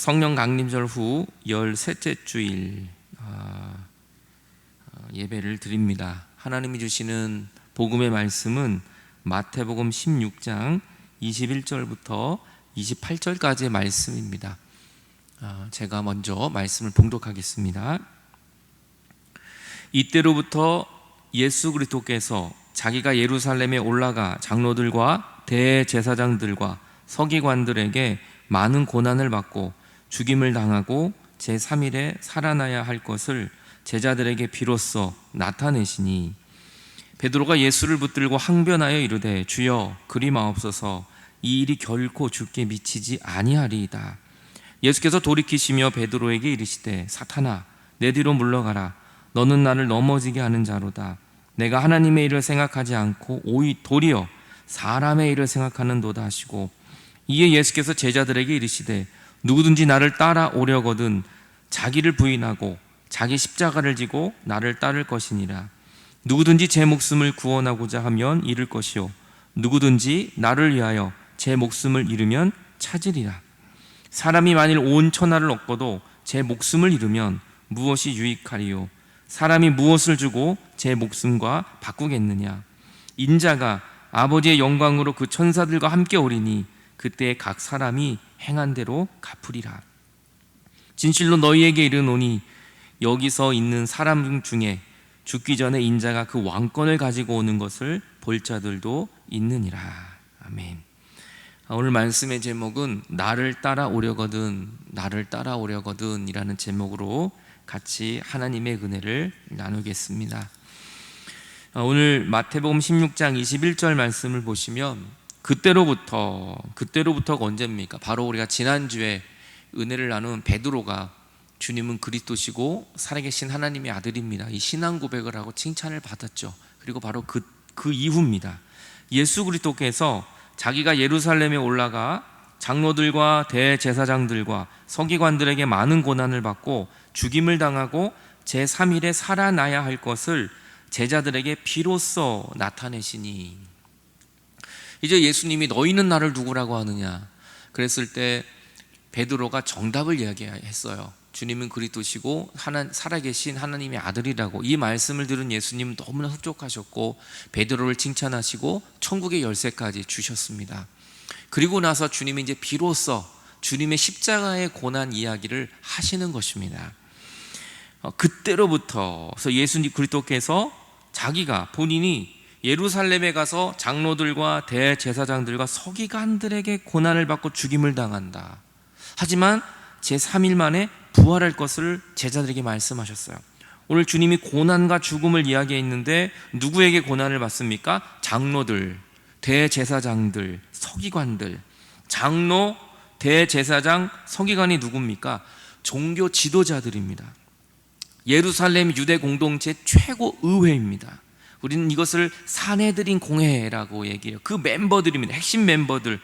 성령 강림절 후 13째 주일 예배를 드립니다. 하나님이 주시는 복음의 말씀은 마태복음 16장 21절부터 28절까지의 말씀입니다. 제가 먼저 말씀을 봉독하겠습니다. 이때로부터 예수 그리스도께서 자기가 예루살렘에 올라가 장로들과 대제사장들과 서기관들에게 많은 고난을 받고 죽임을 당하고 제3일에 살아나야 할 것을 제자들에게 비로소 나타내시니, 베드로가 예수를 붙들고 항변하여 이르되 주여 그리 마옵소서, 이 일이 결코 주께 미치지 아니하리이다. 예수께서 돌이키시며 베드로에게 이르시되 사탄아 내 뒤로 물러가라, 너는 나를 넘어지게 하는 자로다. 내가 하나님의 일을 생각하지 않고 도리어 사람의 일을 생각하는도다 하시고, 이에 예수께서 제자들에게 이르시되 누구든지 나를 따라오려거든 자기를 부인하고 자기 십자가를 지고 나를 따를 것이니라. 누구든지 제 목숨을 구원하고자 하면 잃을 것이요 누구든지 나를 위하여 제 목숨을 잃으면 찾으리라. 사람이 만일 온 천하를 얻고도 제 목숨을 잃으면 무엇이 유익하리요? 사람이 무엇을 주고 제 목숨과 바꾸겠느냐? 인자가 아버지의 영광으로 그 천사들과 함께 오리니 그때 각 사람이 행한 대로 갚으리라. 진실로 너희에게 이르노니 여기서 있는 사람 중에 죽기 전에 인자가 그 왕권을 가지고 오는 것을 볼 자들도 있느니라. 아멘. 오늘 말씀의 제목은 나를 따라오려거든 이라는 제목으로 같이 하나님의 은혜를 나누겠습니다. 오늘 마태복음 16장 21절 말씀을 보시면 그때로부터가 언제입니까? 바로 우리가 지난주에 은혜를 나눈 베드로가 주님은 그리스도시고 살아계신 하나님의 아들입니다, 이 신앙 고백을 하고 칭찬을 받았죠. 그리고 바로 그 이후입니다. 예수 그리스도께서 자기가 예루살렘에 올라가 장로들과 대제사장들과 서기관들에게 많은 고난을 받고 죽임을 당하고 제3일에 살아나야 할 것을 제자들에게 비로소 나타내시니, 이제 예수님이 너희는 나를 누구라고 하느냐 그랬을 때 베드로가 정답을 이야기했어요. 주님은 그리스도시고 살아계신 하나님의 아들이라고. 이 말씀을 들은 예수님은 너무나 흡족하셨고 베드로를 칭찬하시고 천국의 열쇠까지 주셨습니다. 그리고 나서 주님이 이제 비로소 주님의 십자가의 고난 이야기를 하시는 것입니다. 그때로부터 예수님 그리스도께서 자기가 본인이 예루살렘에 가서 장로들과 대제사장들과 서기관들에게 고난을 받고 죽임을 당한다. 하지만 제3일 만에 부활할 것을 제자들에게 말씀하셨어요. 오늘 주님이 고난과 죽음을 이야기했는데 누구에게 고난을 받습니까? 장로들, 대제사장들, 서기관들. 장로, 대제사장, 서기관이 누굽니까? 종교 지도자들입니다. 예루살렘 유대 공동체 최고 의회입니다. 우리는 이것을 사내들인 공회라고 얘기해요. 그 멤버들입니다. 핵심 멤버들,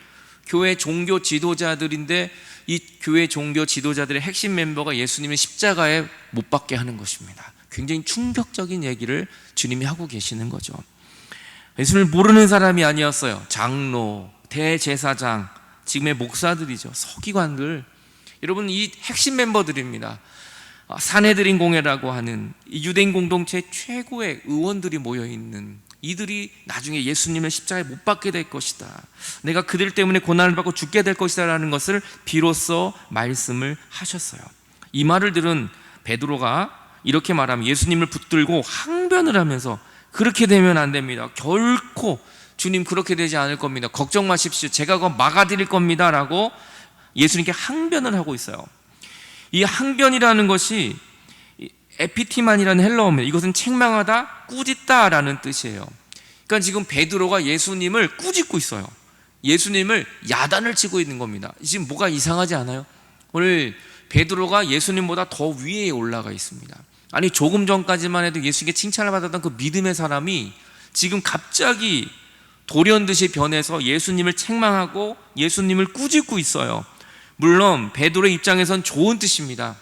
교회 종교 지도자들인데 이 교회 종교 지도자들의 핵심 멤버가 예수님의 십자가에 못 박게 하는 것입니다. 굉장히 충격적인 얘기를 주님이 하고 계시는 거죠. 예수를 모르는 사람이 아니었어요. 장로, 대제사장, 지금의 목사들이죠. 서기관들, 여러분 이 핵심 멤버들입니다. 사내들인 공회라고 하는 유대인 공동체 최고의 의원들이 모여있는, 이들이 나중에 예수님을 십자가에 못 박게 될 것이다, 내가 그들 때문에 고난을 받고 죽게 될 것이다 라는 것을 비로소 말씀을 하셨어요. 이 말을 들은 베드로가 이렇게 말하면 예수님을 붙들고 항변을 하면서 그렇게 되면 안 됩니다, 결코 주님 그렇게 되지 않을 겁니다, 걱정 마십시오, 제가 그거 막아드릴 겁니다 라고 예수님께 항변을 하고 있어요. 이 항변이라는 것이 에피티만이라는 헬라어입니다. 이것은 책망하다, 꾸짖다라는 뜻이에요. 그러니까 지금 베드로가 예수님을 꾸짖고 있어요. 예수님을 야단을 치고 있는 겁니다. 지금 뭐가 이상하지 않아요? 오늘 베드로가 예수님보다 더 위에 올라가 있습니다. 아니 조금 전까지만 해도 예수님께 칭찬을 받았던 그 믿음의 사람이 지금 갑자기 돌연듯이 변해서 예수님을 책망하고 예수님을 꾸짖고 있어요. 물론 베드로의 입장에선 좋은 뜻입니다.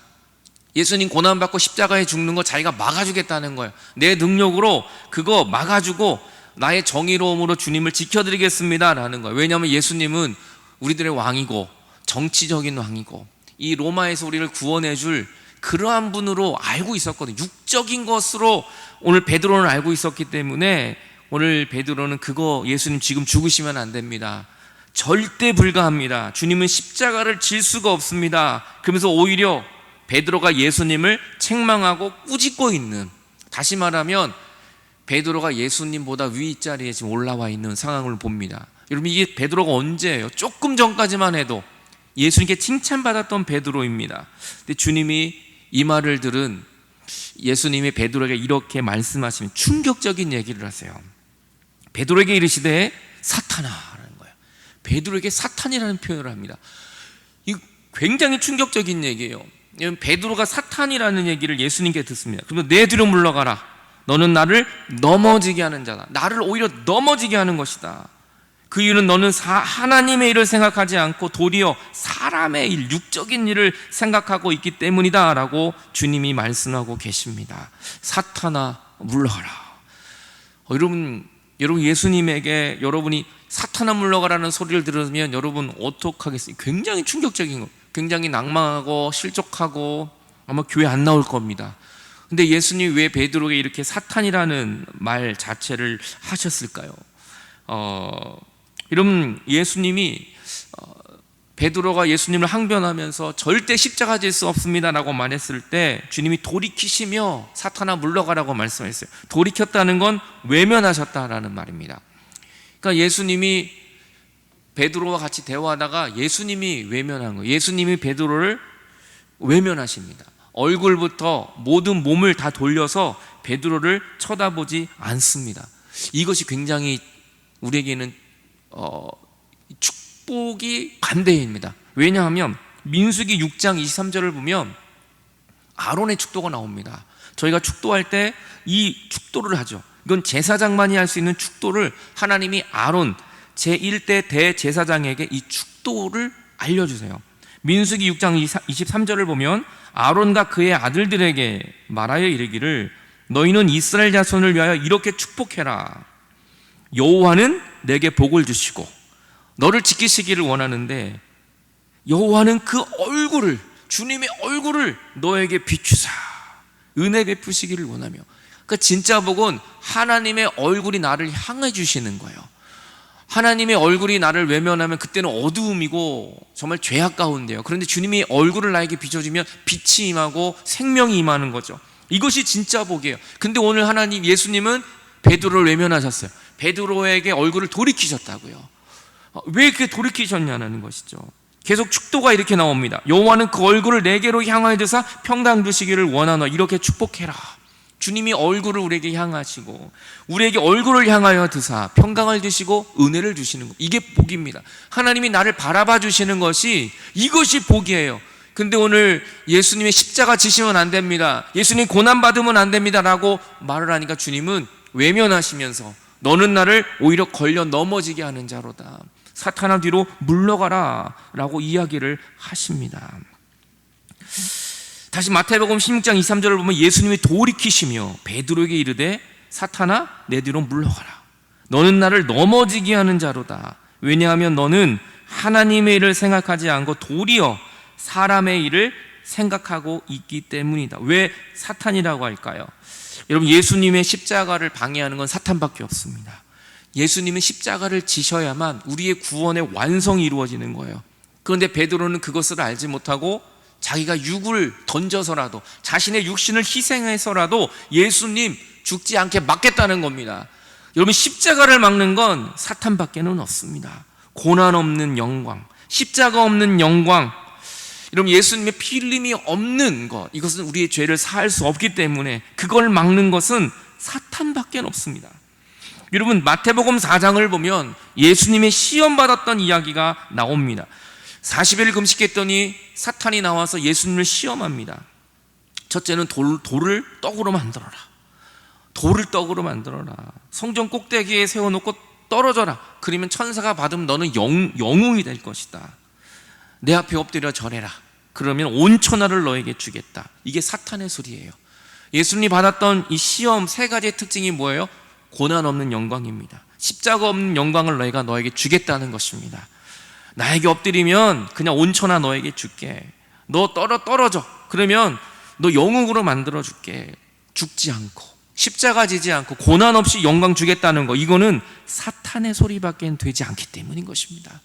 예수님 고난받고 십자가에 죽는 거 자기가 막아주겠다는 거예요. 내 능력으로 그거 막아주고 나의 정의로움으로 주님을 지켜드리겠습니다 라는 거예요. 왜냐하면 예수님은 우리들의 왕이고 정치적인 왕이고 이 로마에서 우리를 구원해 줄 그러한 분으로 알고 있었거든요. 육적인 것으로 오늘 베드로는 알고 있었기 때문에 오늘 베드로는 그거 예수님 지금 죽으시면 안 됩니다. 절대 불가합니다. 주님은 십자가를 질 수가 없습니다. 그러면서 오히려 베드로가 예수님을 책망하고 꾸짖고 있는, 다시 말하면 베드로가 예수님보다 윗자리에 지금 올라와 있는 상황을 봅니다. 여러분, 이게 베드로가 언제예요? 조금 전까지만 해도 예수님께 칭찬받았던 베드로입니다. 근데 주님이 이 말을 들은 예수님이 베드로에게 이렇게 말씀하시면 충격적인 얘기를 하세요. 베드로에게 이르시되 사탄아라는 거예요. 베드로에게 사탄이라는 표현을 합니다. 이거 굉장히 충격적인 얘기예요. 베드로가 사탄이라는 얘기를 예수님께 듣습니다. 그러면 내 뒤로 물러가라. 너는 나를 넘어지게 하는 자다. 나를 오히려 넘어지게 하는 것이다. 그 이유는 너는 하나님의 일을 생각하지 않고 도리어 사람의 일, 육적인 일을 생각하고 있기 때문이다 라고 주님이 말씀하고 계십니다. 사탄아 물러가라. 여러분 예수님에게 여러분이 사탄아 물러가라는 소리를 들으면 여러분 어떡하겠어요? 굉장히 충격적인 거, 굉장히 낭망하고 실족하고 아마 교회 안 나올 겁니다. 근데 예수님이 왜 베드로에게 이렇게 사탄이라는 말 자체를 하셨을까요? 여러분, 예수님이 베드로가 예수님을 항변하면서 절대 십자가 질 수 없습니다 라고 말했을 때 주님이 돌이키시며 사탄아 물러가라고 말씀했어요. 돌이켰다는 건 외면하셨다라는 말입니다. 그러니까 예수님이 베드로와 같이 대화하다가 예수님이 외면한 거예요. 예수님이 베드로를 외면하십니다. 얼굴부터 모든 몸을 다 돌려서 베드로를 쳐다보지 않습니다. 이것이 굉장히 우리에게는 축복이 반대입니다. 왜냐하면 민수기 6장 23절을 보면 아론의 축도가 나옵니다. 저희가 축도할 때 이 축도를 하죠. 이건 제사장만이 할 수 있는 축도를 하나님이 아론 제1대 대제사장에게 이 축도를 알려주세요. 민수기 6장 23절을 보면 아론과 그의 아들들에게 말하여 이르기를 너희는 이스라엘 자손을 위하여 이렇게 축복해라. 여호와는 내게 복을 주시고 너를 지키시기를 원하는데 여호와는 그 얼굴을, 주님의 얼굴을 너에게 비추사 은혜 베푸시기를 원하며, 그러니까 진짜 복은 하나님의 얼굴이 나를 향해 주시는 거예요. 하나님의 얼굴이 나를 외면하면 그때는 어두움이고 정말 죄악 가운데요. 그런데 주님이 얼굴을 나에게 비춰주면 빛이 임하고 생명이 임하는 거죠. 이것이 진짜 복이에요. 근데 오늘 하나님, 예수님은 베드로를 외면하셨어요. 베드로에게 얼굴을 돌이키셨다고요. 왜 이렇게 돌이키셨냐는 것이죠. 계속 축도가 이렇게 나옵니다. 여호와는 그 얼굴을 내게로 향하여 드사 평강 주시기를 원하노. 이렇게 축복해라. 주님이 얼굴을 우리에게 향하시고 우리에게 얼굴을 향하여 드사 평강을 주시고 은혜를 주시는 것, 이게 복입니다. 하나님이 나를 바라봐 주시는 것이, 이것이 복이에요. 근데 오늘 예수님의 십자가 지시면 안 됩니다, 예수님 고난 받으면 안 됩니다 라고 말을 하니까 주님은 외면하시면서 너는 나를 오히려 걸려 넘어지게 하는 자로다. 사탄아 뒤로 물러가라 라고 이야기를 하십니다. 다시 마태복음 16장 23절을 보면 예수님이 돌이키시며 베드로에게 이르되 사탄아 내 뒤로 물러가라. 너는 나를 넘어지게 하는 자로다. 왜냐하면 너는 하나님의 일을 생각하지 않고 도리어 사람의 일을 생각하고 있기 때문이다. 왜 사탄이라고 할까요? 여러분, 예수님의 십자가를 방해하는 건 사탄밖에 없습니다. 예수님은 십자가를 지셔야만 우리의 구원의 완성이 이루어지는 거예요. 그런데 베드로는 그것을 알지 못하고 자기가 육을 던져서라도, 자신의 육신을 희생해서라도 예수님 죽지 않게 막겠다는 겁니다. 여러분, 십자가를 막는 건 사탄밖에는 없습니다. 고난 없는 영광, 십자가 없는 영광, 여러분 예수님의 피 흘림이 없는 것, 이것은 우리의 죄를 사할 수 없기 때문에 그걸 막는 것은 사탄밖에 없습니다. 여러분, 마태복음 4장을 보면 예수님의 시험받았던 이야기가 나옵니다. 40일 금식했더니 사탄이 나와서 예수님을 시험합니다. 첫째는 돌을 떡으로 만들어라. 돌을 떡으로 만들어라. 성전 꼭대기에 세워놓고 떨어져라. 그러면 천사가 받으면 너는 영웅이 될 것이다. 내 앞에 엎드려 절해라. 그러면 온 천하를 너에게 주겠다. 이게 사탄의 소리예요. 예수님이 받았던 이 시험 세 가지의 특징이 뭐예요? 고난 없는 영광입니다. 십자가 없는 영광을 너에게 주겠다는 것입니다. 나에게 엎드리면 그냥 온 천하 너에게 줄게. 너 떨어져. 그러면 너 영웅으로 만들어줄게. 죽지 않고 십자가 지지 않고 고난 없이 영광 주겠다는 거, 이거는 사탄의 소리밖에 되지 않기 때문인 것입니다.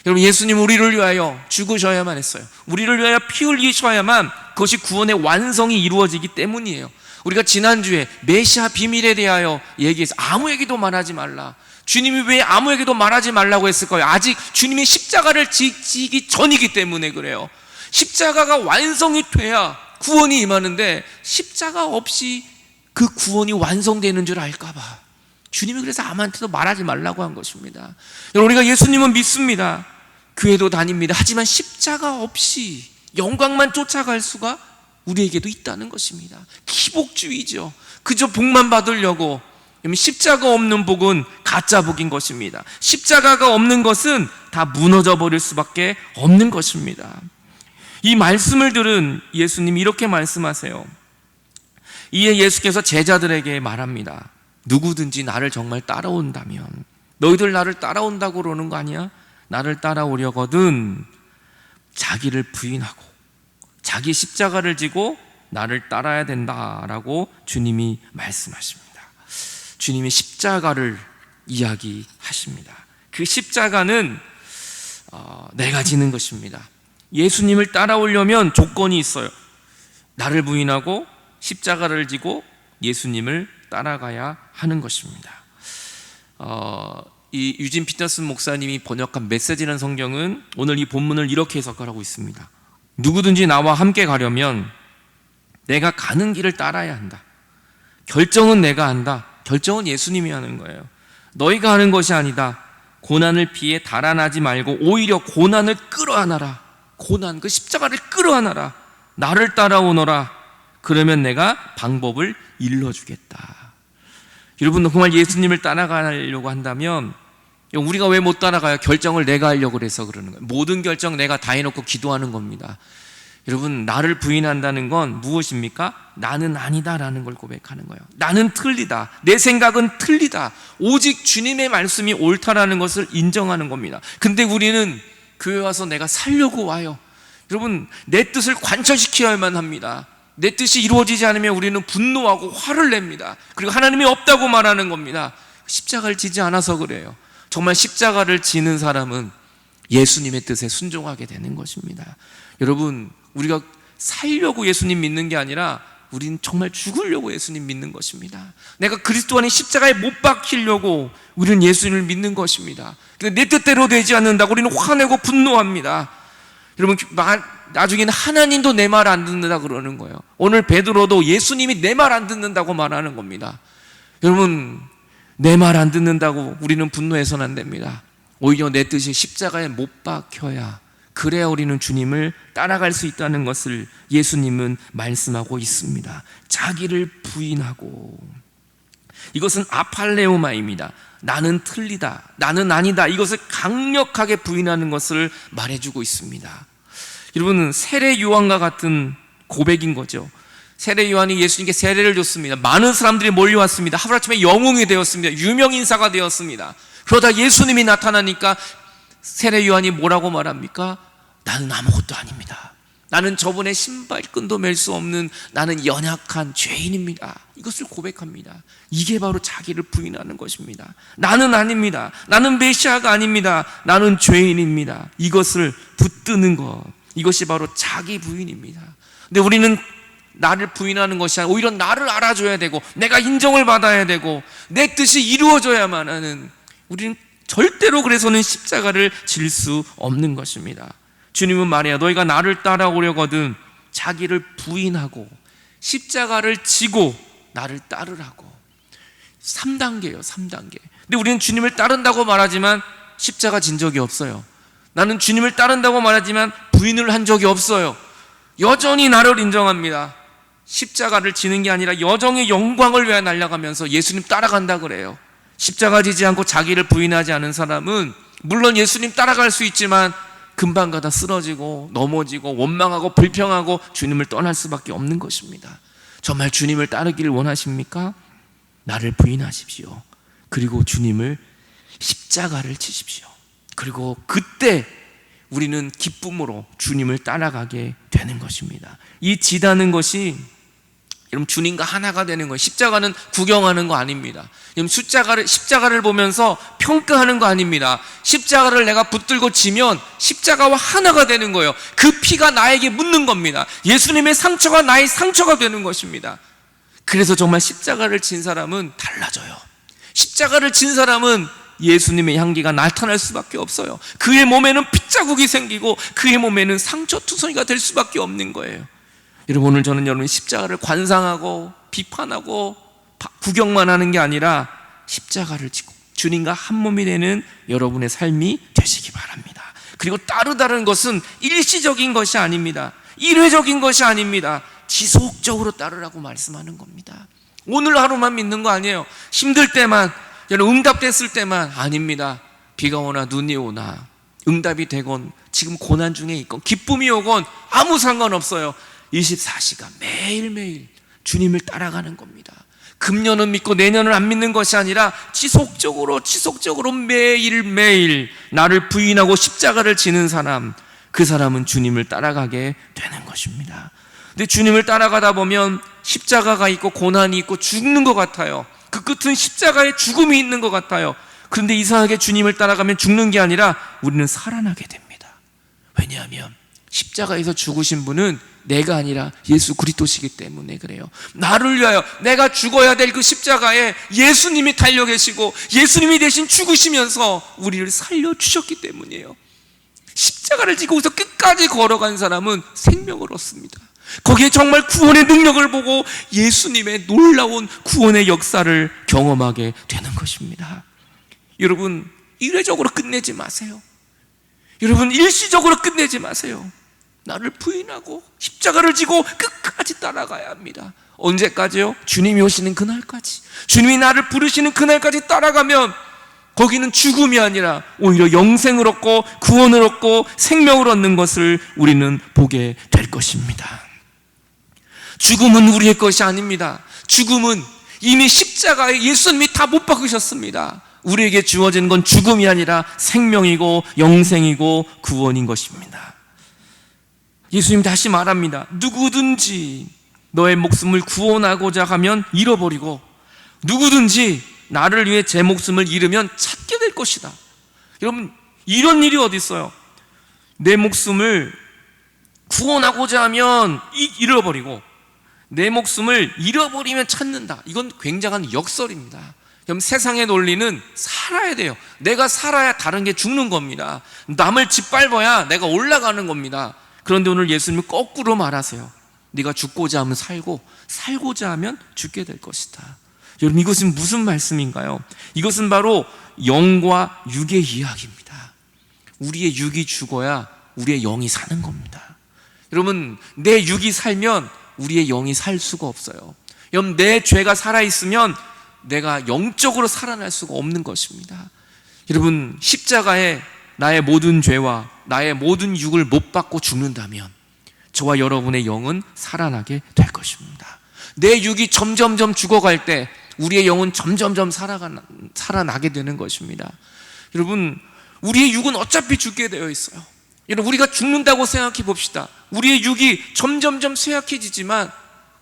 여러분, 예수님 우리를 위하여 죽으셔야만 했어요. 우리를 위하여 피 흘리셔야만 그것이 구원의 완성이 이루어지기 때문이에요. 우리가 지난주에 메시아 비밀에 대하여 얘기해서 아무에게도 말하지 말라. 주님이 왜 아무에게도 말하지 말라고 했을까요? 아직 주님이 십자가를 지기 전이기 때문에 그래요. 십자가가 완성이 돼야 구원이 임하는데 십자가 없이 그 구원이 완성되는 줄 알까봐 주님이 그래서 아무한테도 말하지 말라고 한 것입니다. 여러분, 우리가 예수님은 믿습니다. 교회도 다닙니다. 하지만 십자가 없이 영광만 쫓아갈 수가 우리에게도 있다는 것입니다. 기복주의죠. 그저 복만 받으려고. 십자가 없는 복은 가짜 복인 것입니다. 십자가가 없는 것은 다 무너져 버릴 수밖에 없는 것입니다. 이 말씀을 들은 예수님이 이렇게 말씀하세요. 이에 예수께서 제자들에게 말합니다. 누구든지 나를 정말 따라온다면, 너희들 나를 따라온다고 그러는 거 아니야? 나를 따라오려거든 자기를 부인하고 자기 십자가를 지고 나를 따라야 된다라고 주님이 말씀하십니다. 주님이 십자가를 이야기하십니다. 그 십자가는 내가 지는 것입니다. 예수님을 따라오려면 조건이 있어요. 나를 부인하고 십자가를 지고 예수님을 따라가야 하는 것입니다. 이 유진 피터슨 목사님이 번역한 메시지라는 성경은 오늘 이 본문을 이렇게 해석하고 있습니다. 누구든지 나와 함께 가려면 내가 가는 길을 따라야 한다. 결정은 내가 한다. 결정은 예수님이 하는 거예요. 너희가 하는 것이 아니다. 고난을 피해 달아나지 말고 오히려 고난을 끌어안아라. 고난, 그 십자가를 끌어안아라. 나를 따라오너라. 그러면 내가 방법을 일러주겠다. 여러분, 정말 예수님을 따라가려고 한다면 우리가 왜 못 따라가요? 결정을 내가 하려고 그래서 그러는 거예요. 모든 결정 내가 다 해놓고 기도하는 겁니다. 여러분, 나를 부인한다는 건 무엇입니까? 나는 아니다라는 걸 고백하는 거예요. 나는 틀리다. 내 생각은 틀리다. 오직 주님의 말씀이 옳다라는 것을 인정하는 겁니다. 근데 우리는 교회 와서 내가 살려고 와요. 여러분, 내 뜻을 관철시켜야만 합니다. 내 뜻이 이루어지지 않으면 우리는 분노하고 화를 냅니다. 그리고 하나님이 없다고 말하는 겁니다. 십자가를 지지 않아서 그래요. 정말 십자가를 지는 사람은 예수님의 뜻에 순종하게 되는 것입니다. 여러분, 우리가 살려고 예수님 믿는 게 아니라 우리는 정말 죽으려고 예수님 믿는 것입니다. 내가 그리스도 안에 십자가에 못 박히려고 우리는 예수님을 믿는 것입니다. 근데 내 뜻대로 되지 않는다고 우리는 화내고 분노합니다. 여러분, 나중에는 하나님도 내 말 안 듣는다 그러는 거예요. 오늘 베드로도 예수님이 내 말 안 듣는다고 말하는 겁니다. 여러분, 내 말 안 듣는다고 우리는 분노해서는 안 됩니다. 오히려 내 뜻이 십자가에 못 박혀야, 그래야 우리는 주님을 따라갈 수 있다는 것을 예수님은 말씀하고 있습니다. 자기를 부인하고, 이것은 아팔레오마입니다. 나는 틀리다, 나는 아니다, 이것을 강력하게 부인하는 것을 말해주고 있습니다. 여러분, 세례 요한과 같은 고백인 거죠. 세례 요한이 예수님께 세례를 줬습니다. 많은 사람들이 몰려왔습니다. 하루아침에 영웅이 되었습니다. 유명 인사가 되었습니다. 그러다 예수님이 나타나니까 세례 요한이 뭐라고 말합니까? 나는 아무것도 아닙니다. 나는 저분의 신발끈도 맬 수 없는 나는 연약한 죄인입니다. 이것을 고백합니다. 이게 바로 자기를 부인하는 것입니다. 나는 아닙니다. 나는 메시아가 아닙니다. 나는 죄인입니다. 이것을 붙드는 것, 이것이 바로 자기 부인입니다. 근데 우리는 나를 부인하는 것이 아니라 오히려 나를 알아줘야 되고 내가 인정을 받아야 되고 내 뜻이 이루어져야만 하는, 우리는 절대로 그래서는 십자가를 질 수 없는 것입니다. 주님은 말해요. 너희가 나를 따라오려거든 자기를 부인하고 십자가를 지고 나를 따르라고. 3단계예요, 3단계. 근데 우리는 주님을 따른다고 말하지만 십자가 진 적이 없어요. 나는 주님을 따른다고 말하지만 부인을 한 적이 없어요. 여전히 나를 인정합니다. 십자가를 지는 게 아니라 여정의 영광을 위해 날아가면서 예수님 따라간다 그래요. 십자가 지지 않고 자기를 부인하지 않은 사람은 물론 예수님 따라갈 수 있지만 금방 가다 쓰러지고 넘어지고 원망하고 불평하고 주님을 떠날 수밖에 없는 것입니다. 정말 주님을 따르기를 원하십니까? 나를 부인하십시오. 그리고 주님을 십자가를 지십시오. 그리고 그때 우리는 기쁨으로 주님을 따라가게 되는 것입니다. 이 지다는 것이 여러분 주님과 하나가 되는 거예요. 십자가는 구경하는 거 아닙니다. 여러분 십자가를 보면서 평가하는 거 아닙니다. 십자가를 내가 붙들고 지면 십자가와 하나가 되는 거예요. 그 피가 나에게 묻는 겁니다. 예수님의 상처가 나의 상처가 되는 것입니다. 그래서 정말 십자가를 진 사람은 달라져요. 십자가를 진 사람은 예수님의 향기가 나타날 수밖에 없어요. 그의 몸에는 핏자국이 생기고 그의 몸에는 상처투성이가 될 수밖에 없는 거예요. 여러분, 오늘 저는 여러분 십자가를 관상하고 비판하고 구경만 하는 게 아니라 십자가를 지고 주님과 한 몸이 되는 여러분의 삶이 되시기 바랍니다. 그리고 따르다는 것은 일시적인 것이 아닙니다. 일회적인 것이 아닙니다. 지속적으로 따르라고 말씀하는 겁니다. 오늘 하루만 믿는 거 아니에요. 힘들 때만, 여러분 응답됐을 때만 아닙니다. 비가 오나 눈이 오나 응답이 되건 지금 고난 중에 있건 기쁨이 오건 아무 상관없어요. 24시간 매일매일 주님을 따라가는 겁니다. 금년은 믿고 내년은 안 믿는 것이 아니라 지속적으로 매일매일 나를 부인하고 십자가를 지는 사람, 그 사람은 주님을 따라가게 되는 것입니다. 근데 주님을 따라가다 보면 십자가가 있고 고난이 있고 죽는 것 같아요. 그 끝은 십자가에 죽음이 있는 것 같아요. 그런데 이상하게 주님을 따라가면 죽는 게 아니라 우리는 살아나게 됩니다. 왜냐하면 십자가에서 죽으신 분은 내가 아니라 예수 그리스도시기 때문에 그래요. 나를 위하여 내가 죽어야 될 그 십자가에 예수님이 달려 계시고 예수님이 대신 죽으시면서 우리를 살려주셨기 때문이에요. 십자가를 지고서 끝까지 걸어간 사람은 생명을 얻습니다. 거기에 정말 구원의 능력을 보고 예수님의 놀라운 구원의 역사를 경험하게 되는 것입니다. 여러분, 일회적으로 끝내지 마세요. 여러분, 일시적으로 끝내지 마세요. 나를 부인하고 십자가를 지고 끝까지 따라가야 합니다. 언제까지요? 주님이 오시는 그날까지, 주님이 나를 부르시는 그날까지 따라가면 거기는 죽음이 아니라 오히려 영생을 얻고 구원을 얻고 생명을 얻는 것을 우리는 보게 될 것입니다. 죽음은 우리의 것이 아닙니다. 죽음은 이미 십자가에 예수님이 다 못 박으셨습니다. 우리에게 주어지는 건 죽음이 아니라 생명이고 영생이고 구원인 것입니다. 예수님 다시 말합니다. 누구든지 너의 목숨을 구원하고자 하면 잃어버리고 누구든지 나를 위해 제 목숨을 잃으면 찾게 될 것이다. 여러분, 이런 일이 어디 있어요? 내 목숨을 구원하고자 하면 잃어버리고 내 목숨을 잃어버리면 찾는다. 이건 굉장한 역설입니다. 그럼 세상의 논리는 살아야 돼요. 내가 살아야 다른 게 죽는 겁니다. 남을 짓밟아야 내가 올라가는 겁니다. 그런데 오늘 예수님은 거꾸로 말하세요. 네가 죽고자 하면 살고 살고자 하면 죽게 될 것이다. 여러분, 이것은 무슨 말씀인가요? 이것은 바로 영과 육의 이야기입니다. 우리의 육이 죽어야 우리의 영이 사는 겁니다. 여러분, 내 육이 살면 우리의 영이 살 수가 없어요. 여러분, 내 죄가 살아있으면 내가 영적으로 살아날 수가 없는 것입니다. 여러분, 십자가에 나의 모든 죄와 나의 모든 육을 못 받고 죽는다면 저와 여러분의 영은 살아나게 될 것입니다. 내 육이 점점점 죽어갈 때 우리의 영은 점점점 살아나게 되는 것입니다. 여러분, 우리의 육은 어차피 죽게 되어 있어요. 여러분, 우리가 죽는다고 생각해 봅시다. 우리의 육이 점점점 쇠약해지지만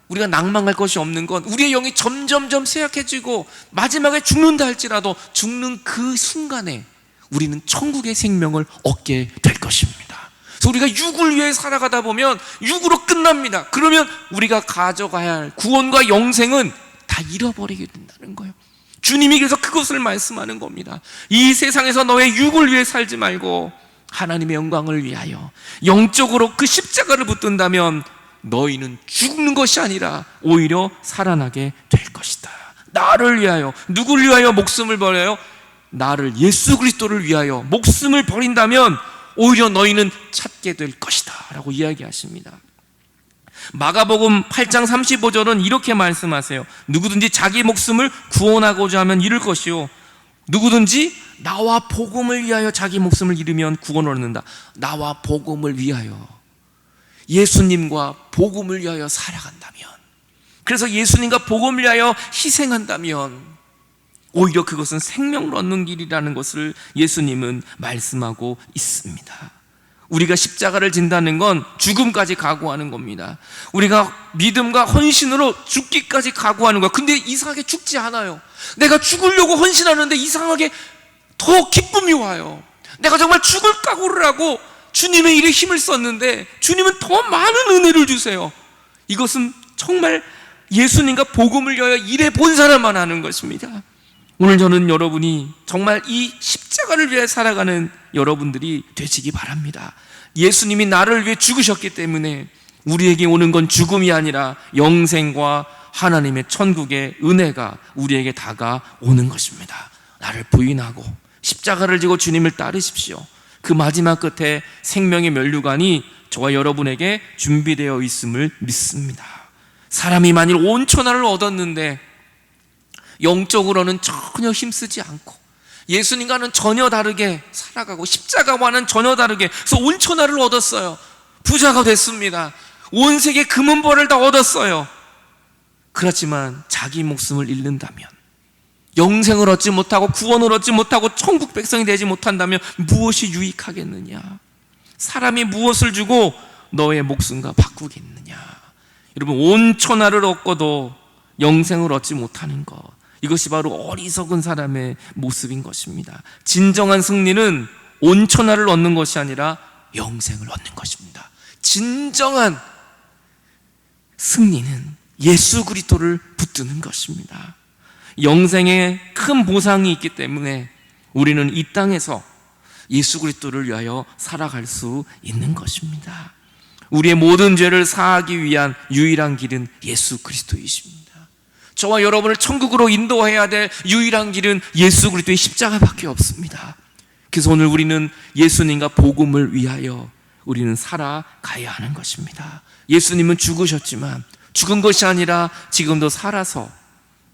우리가 낭망할 것이 없는 건 우리의 영이 점점점 쇠약해지고 마지막에 죽는다 할지라도 죽는 그 순간에 우리는 천국의 생명을 얻게 될 것입니다. 그래서 우리가 육을 위해 살아가다 보면 육으로 끝납니다. 그러면 우리가 가져가야 할 구원과 영생은 다 잃어버리게 된다는 거예요. 주님이 그래서 그것을 말씀하는 겁니다. 이 세상에서 너의 육을 위해 살지 말고 하나님의 영광을 위하여 영적으로 그 십자가를 붙든다면 너희는 죽는 것이 아니라 오히려 살아나게 될 것이다. 나를 위하여, 누구를 위하여 목숨을 버려요? 나를, 예수 그리스도를 위하여 목숨을 버린다면 오히려 너희는 찾게 될 것이다 라고 이야기하십니다. 마가복음 8장 35절은 이렇게 말씀하세요. 누구든지 자기 목숨을 구원하고자 하면 잃을 것이요, 누구든지 나와 복음을 위하여 자기 목숨을 잃으면 구원을 얻는다. 나와 복음을 위하여, 예수님과 복음을 위하여 살아간다면, 그래서 예수님과 복음을 위하여 희생한다면 오히려 그것은 생명을 얻는 길이라는 것을 예수님은 말씀하고 있습니다. 우리가 십자가를 진다는 건 죽음까지 각오하는 겁니다. 우리가 믿음과 헌신으로 죽기까지 각오하는 거야. 근데 이상하게 죽지 않아요. 내가 죽으려고 헌신하는데 이상하게 더 기쁨이 와요. 내가 정말 죽을 각오를 하고 주님의 일에 힘을 썼는데 주님은 더 많은 은혜를 주세요. 이것은 정말 예수님과 복음을 위하여 일해 본 사람만 하는 것입니다. 오늘 저는 여러분이 정말 이 십자가를 위해 살아가는 여러분들이 되시기 바랍니다. 예수님이 나를 위해 죽으셨기 때문에 우리에게 오는 건 죽음이 아니라 영생과 하나님의 천국의 은혜가 우리에게 다가오는 것입니다. 나를 부인하고 십자가를 지고 주님을 따르십시오. 그 마지막 끝에 생명의 면류관이 저와 여러분에게 준비되어 있음을 믿습니다. 사람이 만일 온 천하를 얻었는데 영적으로는 전혀 힘쓰지 않고 예수님과는 전혀 다르게 살아가고 십자가와는 전혀 다르게 그래서 온 천하를 얻었어요. 부자가 됐습니다. 온 세계 금은벌을 다 얻었어요. 그렇지만 자기 목숨을 잃는다면, 영생을 얻지 못하고 구원을 얻지 못하고 천국 백성이 되지 못한다면 무엇이 유익하겠느냐? 사람이 무엇을 주고 너의 목숨과 바꾸겠느냐? 여러분, 온 천하를 얻고도 영생을 얻지 못하는 것, 이것이 바로 어리석은 사람의 모습인 것입니다. 진정한 승리는 온 천하를 얻는 것이 아니라 영생을 얻는 것입니다. 진정한 승리는 예수 그리스도를 붙드는 것입니다. 영생에 큰 보상이 있기 때문에 우리는 이 땅에서 예수 그리스도를 위하여 살아갈 수 있는 것입니다. 우리의 모든 죄를 사하기 위한 유일한 길은 예수 그리스도이십니다. 저와 여러분을 천국으로 인도해야 될 유일한 길은 예수 그리스도의 십자가밖에 없습니다. 그래서 오늘 우리는 예수님과 복음을 위하여 우리는 살아가야 하는 것입니다. 예수님은 죽으셨지만 죽은 것이 아니라 지금도 살아서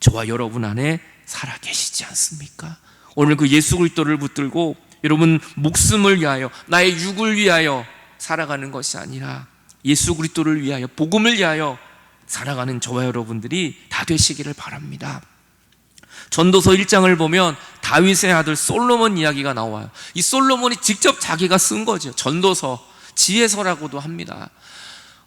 저와 여러분 안에 살아 계시지 않습니까? 오늘 그 예수 그리스도를 붙들고 여러분 목숨을 위하여, 나의 육을 위하여 살아가는 것이 아니라 예수 그리스도를 위하여, 복음을 위하여 살아가는 저와 여러분들이 다 되시기를 바랍니다. 전도서 1장을 보면 다윗의 아들 솔로몬 이야기가 나와요. 이 솔로몬이 직접 자기가 쓴 거죠. 전도서, 지혜서라고도 합니다.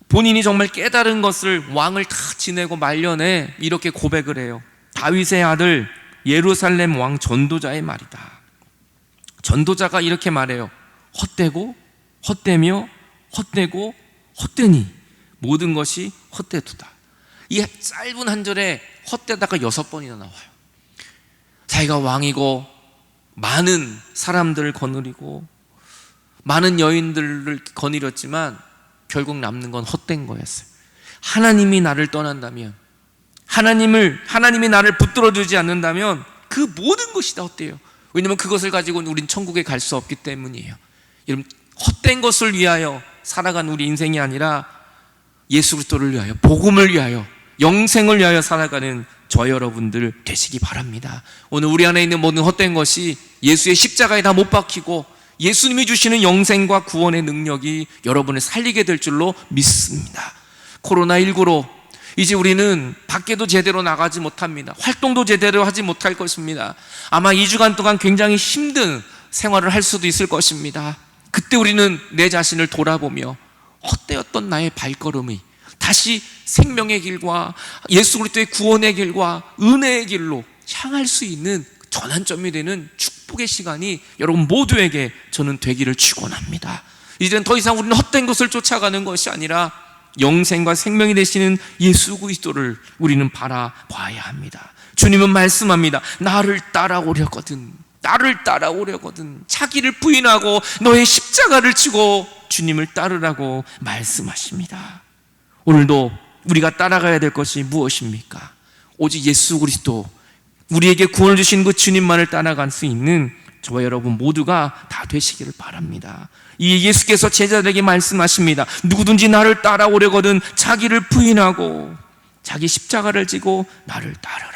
본인이 정말 깨달은 것을 왕을 다 지내고 말년에 이렇게 고백을 해요. 다윗의 아들 예루살렘 왕 전도자의 말이다. 전도자가 이렇게 말해요. 헛되고 헛되며 헛되고 헛되니 모든 것이 헛되도다. 이 짧은 한 절에 헛되다가 6번이나 나와요. 자기가 왕이고 많은 사람들을 거느리고 많은 여인들을 거느렸지만 결국 남는 건 헛된 거였어요. 하나님이 나를 떠난다면, 하나님이 나를 붙들어주지 않는다면 그 모든 것이 다 헛돼요. 왜냐하면 그것을 가지고는 우린 천국에 갈 수 없기 때문이에요. 여러분, 헛된 것을 위하여 살아간 우리 인생이 아니라 예수 그리스도를 위하여, 복음을 위하여, 영생을 위하여 살아가는 저 여러분들 되시기 바랍니다. 오늘 우리 안에 있는 모든 헛된 것이 예수의 십자가에 다 못 박히고 예수님이 주시는 영생과 구원의 능력이 여러분을 살리게 될 줄로 믿습니다. 코로나19로 이제 우리는 밖에도 제대로 나가지 못합니다. 활동도 제대로 하지 못할 것입니다. 아마 2주간 동안 굉장히 힘든 생활을 할 수도 있을 것입니다. 그때 우리는 내 자신을 돌아보며 헛되었던 나의 발걸음이 다시 생명의 길과 예수 그리스도의 구원의 길과 은혜의 길로 향할 수 있는 전환점이 되는 축복의 시간이 여러분 모두에게 저는 되기를 축원합니다. 이제는 더 이상 우리는 헛된 것을 쫓아가는 것이 아니라 영생과 생명이 되시는 예수 그리스도를 우리는 바라봐야 합니다. 주님은 말씀합니다. 나를 따라오려거든 자기를 부인하고 너의 십자가를 지고 주님을 따르라고 말씀하십니다. 오늘도 우리가 따라가야 될 것이 무엇입니까? 오직 예수 그리스도, 우리에게 구원을 주신 그 주님만을 따라갈 수 있는 저와 여러분 모두가 다 되시기를 바랍니다. 이 예수께서 제자들에게 말씀하십니다. 누구든지 나를 따라오려거든 자기를 부인하고 자기 십자가를 지고 나를 따르라.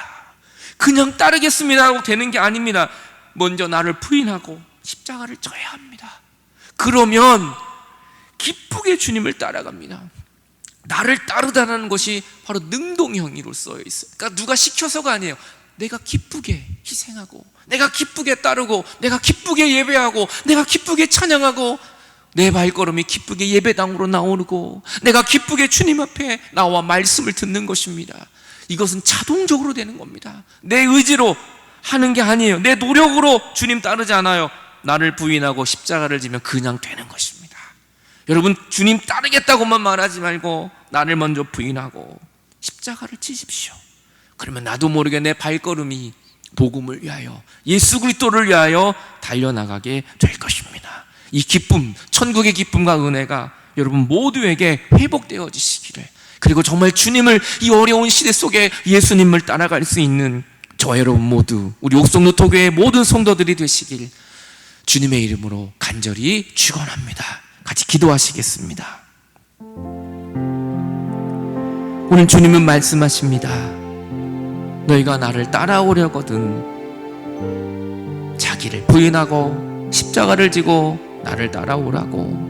그냥 따르겠습니다 하고 되는 게 아닙니다. 먼저 나를 부인하고 십자가를 져야 합니다. 그러면 기쁘게 주님을 따라갑니다. 나를 따르다라는 것이 바로 능동형으로 쓰여 있어요. 그러니까 누가 시켜서가 아니에요. 내가 기쁘게 희생하고, 내가 기쁘게 따르고, 내가 기쁘게 예배하고, 내가 기쁘게 찬양하고, 내 발걸음이 기쁘게 예배당으로 나오고 내가 기쁘게 주님 앞에 나와 말씀을 듣는 것입니다. 이것은 자동적으로 되는 겁니다. 내 의지로 하는 게 아니에요. 내 노력으로 주님 따르지 않아요. 나를 부인하고 십자가를 지면 그냥 되는 것입니다. 여러분, 주님 따르겠다고만 말하지 말고 나를 먼저 부인하고 십자가를 지십시오. 그러면 나도 모르게 내 발걸음이 복음을 위하여, 예수 그리스도를 위하여 달려나가게 될 것입니다. 이 기쁨, 천국의 기쁨과 은혜가 여러분 모두에게 회복되어지시기를, 그리고 정말 주님을 이 어려운 시대 속에 예수님을 따라갈 수 있는 저 여러분 모두, 우리 옥성루터교회 모든 성도들이 되시길 주님의 이름으로 간절히 축원합니다. 같이 기도하시겠습니다. 오늘 주님은 말씀하십니다. 너희가 나를 따라오려거든 자기를 부인하고 십자가를 지고 나를 따라오라고.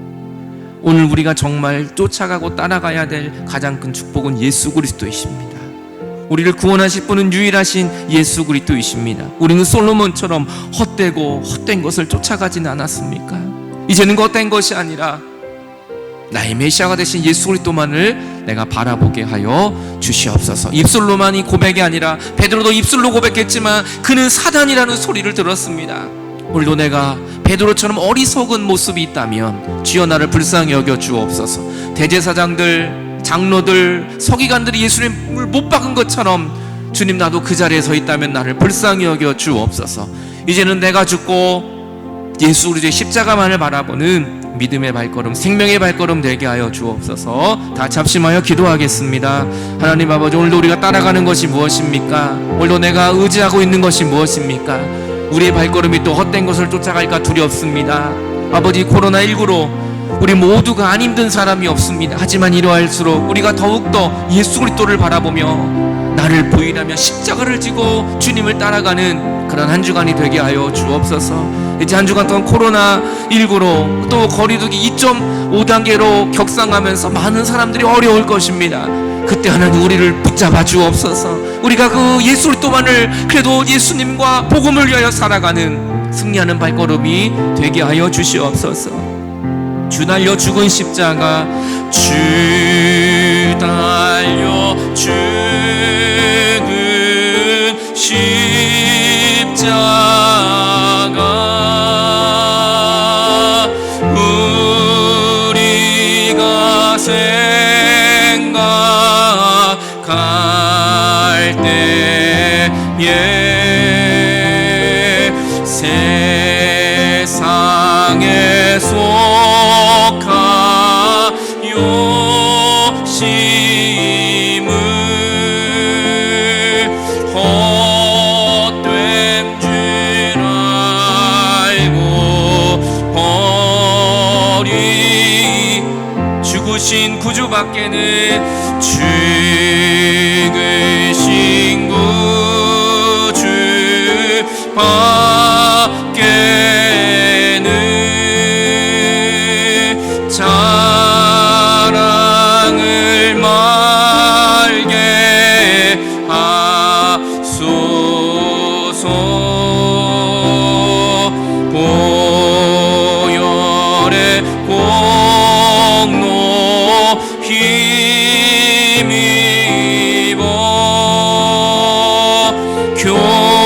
오늘 우리가 정말 쫓아가고 따라가야 될 가장 큰 축복은 예수 그리스도이십니다. 우리를 구원하실 분은 유일하신 예수 그리스도이십니다. 우리는 솔로몬처럼 헛되고 헛된 것을 쫓아가지는 않았습니까? 이제는 헛된 것이 아니라 나의 메시아가 되신 예수 그리스도만을 내가 바라보게 하여 주시옵소서. 입술로만이 고백이 아니라 베드로도 입술로 고백했지만 그는 사단이라는 소리를 들었습니다. 오늘도 내가 베드로처럼 어리석은 모습이 있다면 주여 나를 불쌍히 여겨 주옵소서. 대제사장들, 장로들, 서기관들이 예수님을 못 박은 것처럼 주님, 나도 그 자리에 서 있다면 나를 불쌍히 여겨 주옵소서. 이제는 내가 죽고 예수 그리스도의 십자가만을 바라보는 믿음의 발걸음, 생명의 발걸음 되게 하여 주옵소서. 다 합심하여 기도하겠습니다. 하나님 아버지, 오늘도 우리가 따라가는 것이 무엇입니까? 오늘도 내가 의지하고 있는 것이 무엇입니까? 우리의 발걸음이 또 헛된 것을 쫓아갈까 두렵습니다. 아버지, 코로나19로 우리 모두가 안 힘든 사람이 없습니다. 하지만 이러할수록 우리가 더욱더 예수 그리스도를 바라보며 나를 부인하며 십자가를 지고 주님을 따라가는 그런 한 주간이 되게 하여 주옵소서. 이제 한 주간 동안 코로나19로 또 거리두기 2.5단계로 격상하면서 많은 사람들이 어려울 것입니다. 그때 하나님 우리를 붙잡아 주옵소서. 우리가 그 예수 그리스도만을, 그래도 예수님과 복음을 위하여 살아가는 승리하는 발걸음이 되게 하여 주시옵소서. 주 달려 죽은 십자가, 주 달려 죽은 십자가, 우리가 생각할 때에 세상에 속하여 욕심을 헛된 줄 알고 버리 죽으신 구주밖에는, 죽으신 구주밖에는 자랑을 말게 하소서. 보혈의 공로 힘입어 교만한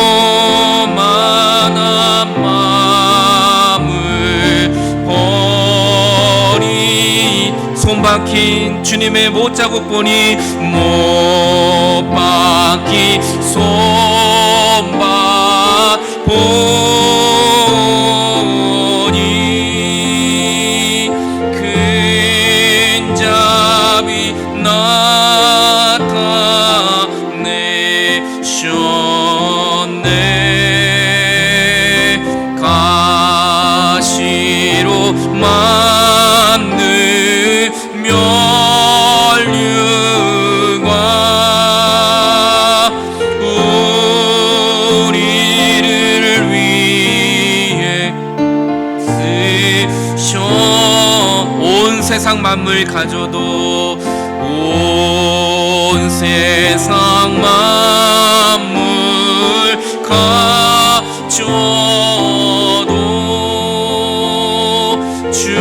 마음을 버리 손박힌 주님의 못자국 보니, 못박힌 손박 보니 근잡이 나타내셨네. 가시로 만든 멸류관, 우리를 위해 쓰셔. 온 세상 만물 가져도, 온 세상 만물 가져도 주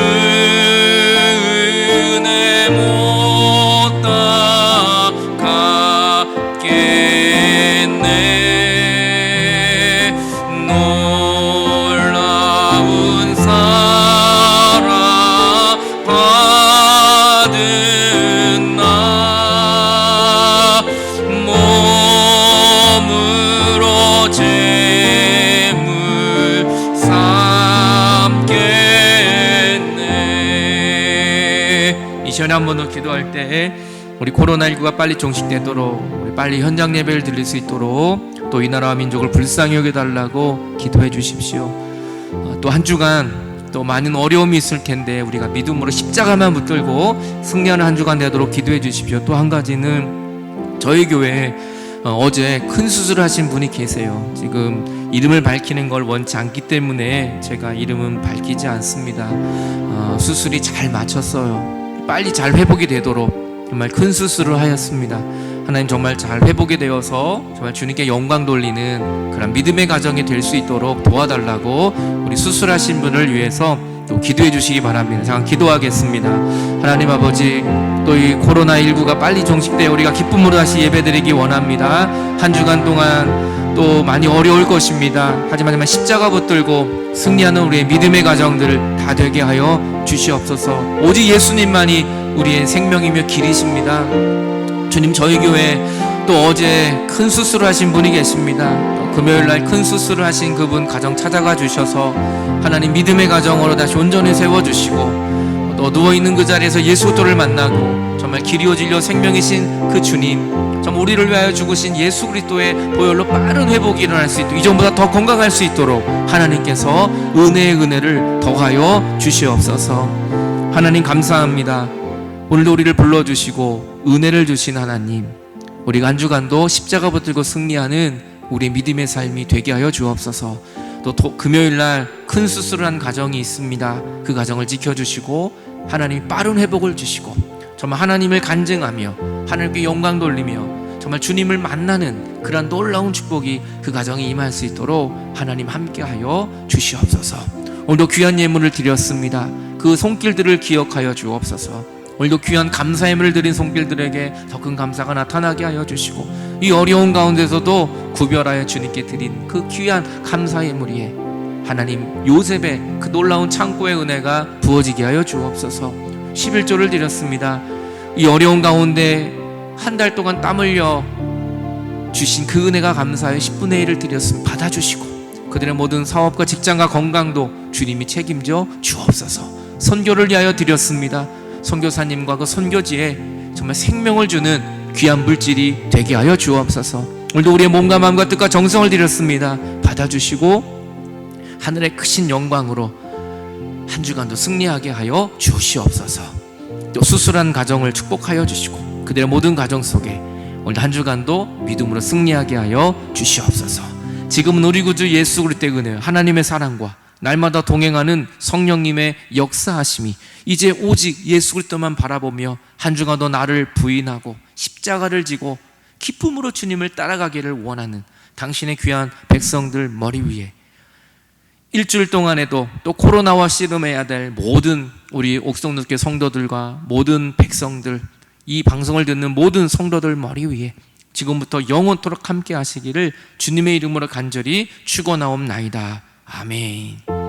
번 더 기도할 때에 우리 코로나19가 빨리 종식되도록, 우리 빨리 현장 예배를 드릴 수 있도록 또 이 나라와 민족을 불쌍히 여겨달라고 기도해 주십시오. 또 한 주간 또 많은 어려움이 있을 텐데 우리가 믿음으로 십자가만 붙들고 승리하는 한 주간 되도록 기도해 주십시오. 또 한 가지는 저희 교회에 어제 큰 수술을 하신 분이 계세요. 지금 이름을 밝히는 걸 원치 않기 때문에 제가 이름은 밝히지 않습니다. 수술이 잘 마쳤어요. 빨리 잘 회복이 되도록 정말 큰 수술을 하였습니다. 하나님 정말 잘 회복이 되어서 정말 주님께 영광 돌리는 그런 믿음의 가정이 될 수 있도록 도와달라고 우리 수술하신 분을 위해서 또 기도해 주시기 바랍니다. 잠깐 기도하겠습니다. 하나님 아버지, 또 이 코로나19가 빨리 종식되어 우리가 기쁨으로 다시 예배드리기 원합니다. 한 주간 동안 또 많이 어려울 것입니다. 하지만 십자가 붙들고 승리하는 우리의 믿음의 가정들을 다 되게 하여 주시옵소서. 오직 예수님만이 우리의 생명이며 길이십니다. 주님, 저희 교회 또 어제 큰 수술을 하신 분이 계십니다. 금요일날 큰 수술을 하신 그분 가정 찾아가 주셔서 하나님 믿음의 가정으로 다시 온전히 세워주시고, 또 누워있는 그 자리에서 예수 그리스도를 만나고 정말 길이요 진리요 생명이신 그 주님, 정말 우리를 위하여 죽으신 예수 그리스도의 보혈로 빠른 회복이 일어날 수 있도록, 이전보다 더 건강할 수 있도록 하나님께서 은혜의 은혜를 더하여 주시옵소서. 하나님 감사합니다. 오늘도 우리를 불러주시고 은혜를 주신 하나님, 우리가 한 주간도 십자가 붙들고 승리하는 우리 믿음의 삶이 되게 하여 주옵소서. 또 금요일날 큰 수술을 한 가정이 있습니다. 그 가정을 지켜주시고 하나님 빠른 회복을 주시고 정말 하나님을 간증하며 하나님께 영광 돌리며 정말 주님을 만나는 그런 놀라운 축복이 그 가정에 임할 수 있도록 하나님 함께하여 주시옵소서. 오늘도 귀한 예물을 드렸습니다. 그 손길들을 기억하여 주옵소서. 오늘도 귀한 감사 예물을 드린 손길들에게 더 큰 감사가 나타나게 하여 주시고, 이 어려운 가운데서도 구별하여 주님께 드린 그 귀한 감사 예물 위에 하나님 요셉의 그 놀라운 창고의 은혜가 부어지게 하여 주옵소서. 11조를 드렸습니다. 이 어려운 가운데 한 달 동안 땀 흘려 주신 그 은혜가 감사하여 10분의 1을 드렸습니다. 받아주시고 그들의 모든 사업과 직장과 건강도 주님이 책임져 주옵소서. 선교를 위하여 드렸습니다. 선교사님과 그 선교지에 정말 생명을 주는 귀한 물질이 되게 하여 주옵소서. 오늘도 우리의 몸과 마음과 뜻과 정성을 드렸습니다. 받아주시고 하늘의 크신 영광으로 한 주간도 승리하게 하여 주시옵소서. 또 수술한 가정을 축복하여 주시고 그들의 모든 가정 속에 오늘 한 주간도 믿음으로 승리하게 하여 주시옵소서. 지금은 우리 구주 예수 그리스도의 은혜, 하나님의 사랑과 날마다 동행하는 성령님의 역사하심이 이제 오직 예수 그리스도만 바라보며 한 주간도 나를 부인하고 십자가를 지고 기쁨으로 주님을 따라가기를 원하는 당신의 귀한 백성들 머리 위에 일주일 동안에도 또 코로나와 씨름해야 될 모든 우리 옥성누계 성도들과 모든 백성들, 이 방송을 듣는 모든 성도들 머리 위에 지금부터 영원토록 함께 하시기를 주님의 이름으로 간절히 축원하옵나이다. 아멘.